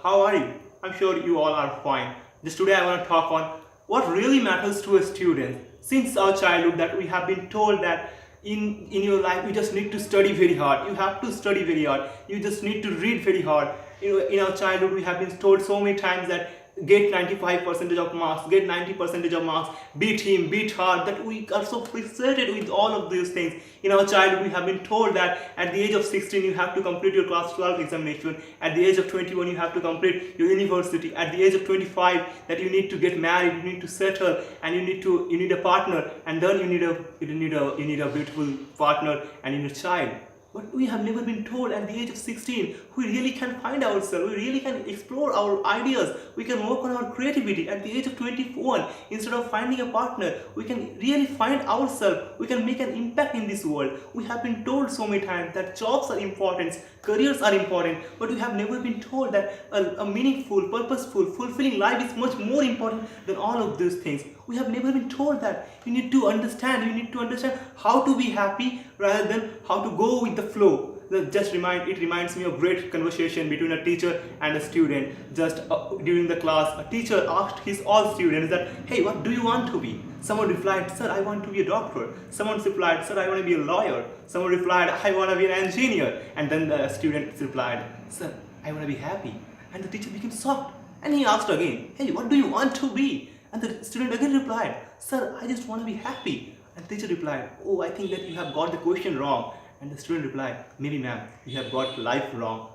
how are you? I'm sure you all are fine. Just today I want to talk on what really matters to a student. Since our childhood that we have been told that in your life you just need to study very hard. You have to study very hard. You just need to read very hard. In our childhood we have been told so many times that get 95% of marks, get 90% of marks, beat him, beat her, that we are so frustrated with all of these things. In our childhood we have been told that at the age of 16 you have to complete your class 12 examination, at the age of 21 you have to complete your university, at the age of 25 that you need to get married, you need to settle, and you need a partner, and then you need a beautiful partner and you need a child. But we have never been told at the age of 16 we really can find ourselves, we really can explore our ideas, we can work on our creativity. At the age of 21, instead of finding a partner, we can really find ourselves, we can make an impact in this world. We have been told so many times that jobs are important, careers are important, but we have never been told that a meaningful, purposeful, fulfilling life is much more important than all of those things. We have never been told that you need to understand how to be happy rather than how to go with the flow. It reminds me of great conversation between a teacher and a student. Just during the class, a teacher asked his all students that, hey, what do you want to be? Someone replied, sir, I want to be a doctor. Someone replied, sir, I want to be a lawyer. Someone replied, I want to be an engineer. And then the student replied, sir, I want to be happy. And the teacher became shocked and he asked again, hey, what do you want to be? And the student again replied, sir, I just want to be happy. And the teacher replied, oh, I think that you have got the question wrong. And the student replied, maybe ma'am, you have got life wrong.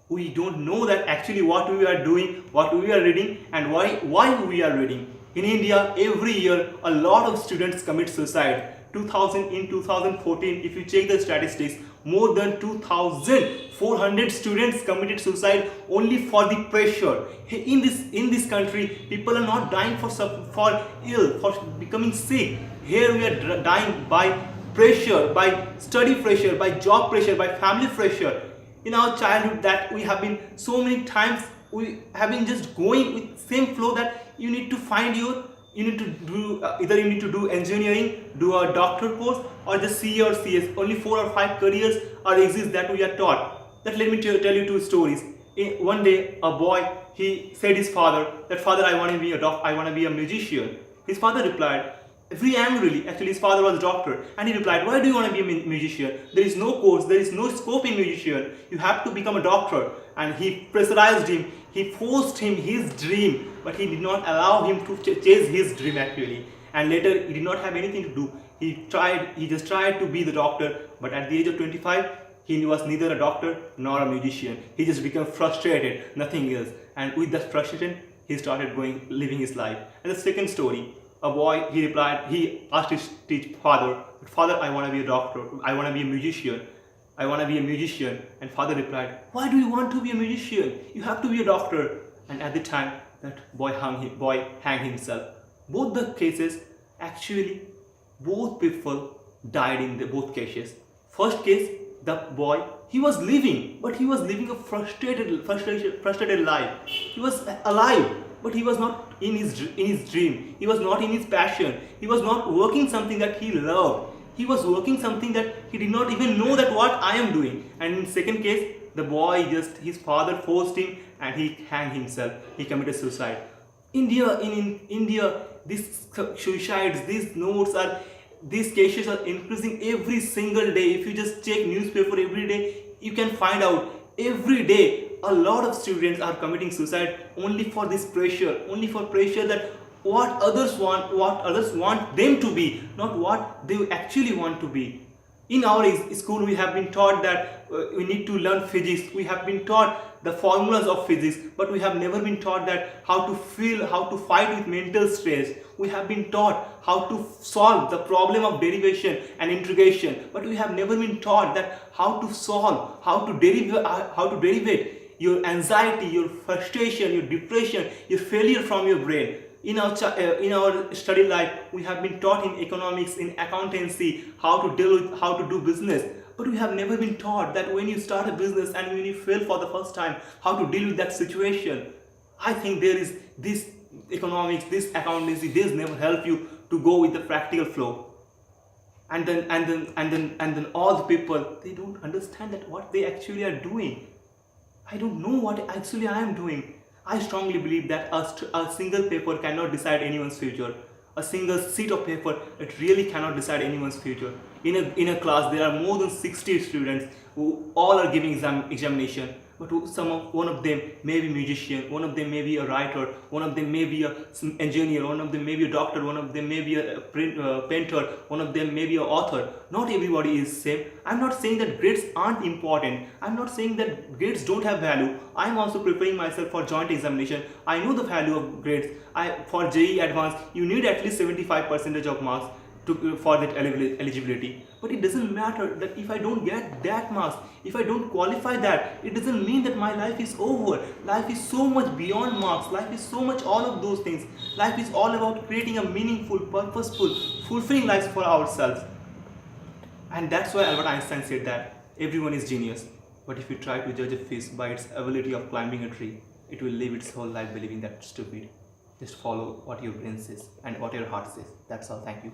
We don't know that actually what we are doing, what we are reading, and why we are reading. In India, every year, a lot of students commit suicide. In 2014, if you check the statistics, more than 2,400 students committed suicide only for the pressure. In this country, people are not dying for becoming sick. Here we are dying by pressure, by study pressure, by job pressure, by family pressure. In our childhood, that we have been so many times, we have been just going with same flow that you need to find either you need to do engineering, do a doctor course, or just CA or CS. Only 4 or 5 careers are exist that we are taught. That let me tell you 2 stories. One day, a boy, he said his father that, father, I want to be a musician. His father replied, very angrily, actually his father was a doctor, and he replied, why do you want to be a musician? There is no course, there is no scope in musician, you have to become a doctor. And he pressurized him, he forced him his dream, but he did not allow him to chase his dream actually. And later he did not have anything to do, he just tried to be the doctor, but at the age of 25 he was neither a doctor nor a musician. He just became frustrated, nothing else, and with that frustration he started living his life. And the second story, a boy, he asked his father, father, I want to be a doctor, I want to be a musician, I want to be a musician. And father replied, why do you want to be a musician? You have to be a doctor. And at the time, that boy hanged himself. Both the cases, actually, both people died in both cases. First case, the boy, he was living, but he was living a frustrated life. He was alive, but he was not in his dream. He was not in his passion. He was not working something that he loved. He was working something that he did not even know that what I am doing. And in second case, the boy his father forced him and he hanged himself. He committed suicide. In India, these suicides, these cases are increasing every single day. If you just check newspaper every day, you can find out every day a lot of students are committing suicide only for this pressure, that what others want them to be, not what they actually want to be. In our school, we have been taught that we need to learn physics. We have been taught the formulas of physics, but we have never been taught that how to feel, how to fight with mental stress. We have been taught how to solve the problem of derivation and integration, but we have never been taught that how to solve, how to derivate your anxiety, your frustration, your depression, your failure from your brain. In our study life, we have been taught in economics, in accountancy, how to do business. But we have never been taught that when you start a business and when you fail for the first time, how to deal with that situation. I think there is this economics, this accountancy, this never help you to go with the practical flow. And then all the people, they don't understand that what they actually are doing. I don't know what actually I am doing. I strongly believe that a single paper cannot decide anyone's future. A single sheet of paper, it really cannot decide anyone's future. In a class, there are more than 60 students who all are giving examination. But one of them may be musician, one of them may be a writer, one of them may be a engineer, one of them may be a doctor, one of them may be a painter, one of them may be an author. Not everybody is same. I'm not saying that grades aren't important. I'm not saying that grades don't have value. I'm also preparing myself for joint examination. I know the value of grades. For JEE Advanced, you need at least 75% of marks for that eligibility. But it doesn't matter that if I don't get that marks, if I don't qualify that, it doesn't mean that my life is over. Life is so much beyond marks. Life is so much all of those things. Life is all about creating a meaningful, purposeful, fulfilling life for ourselves. And that's why Albert Einstein said that everyone is genius. But if you try to judge a fish by its ability of climbing a tree, it will live its whole life believing that it's stupid. Just follow what your brain says and what your heart says. That's all. Thank you.